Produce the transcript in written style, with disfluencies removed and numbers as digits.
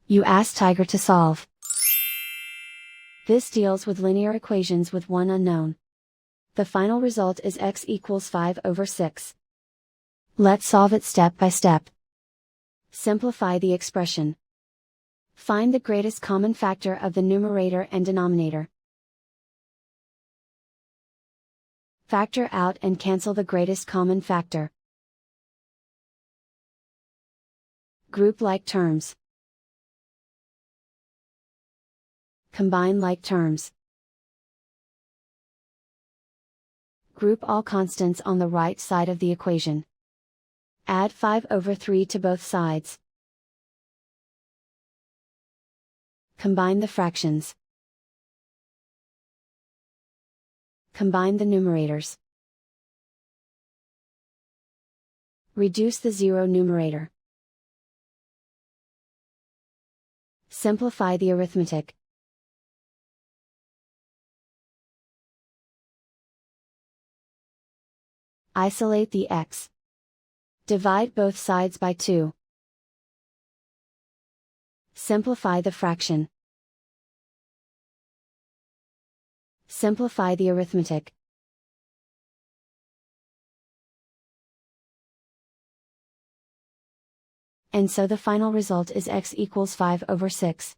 You ask Tiger to solve. This deals with linear equations with one unknown. The final result is x equals 5/6. Let's solve it step by step. Simplify the expression. Find the greatest common factor of the numerator and denominator. Factor out and cancel the greatest common factor. Group like terms. Combine like terms. Group all constants on the right side of the equation. Add 5/3 to both sides. Combine the fractions. Combine the numerators. Reduce the zero numerator. Simplify the arithmetic. Isolate the x. Divide both sides by 2. Simplify the fraction. Simplify the arithmetic. And so the final result is x equals 5/6.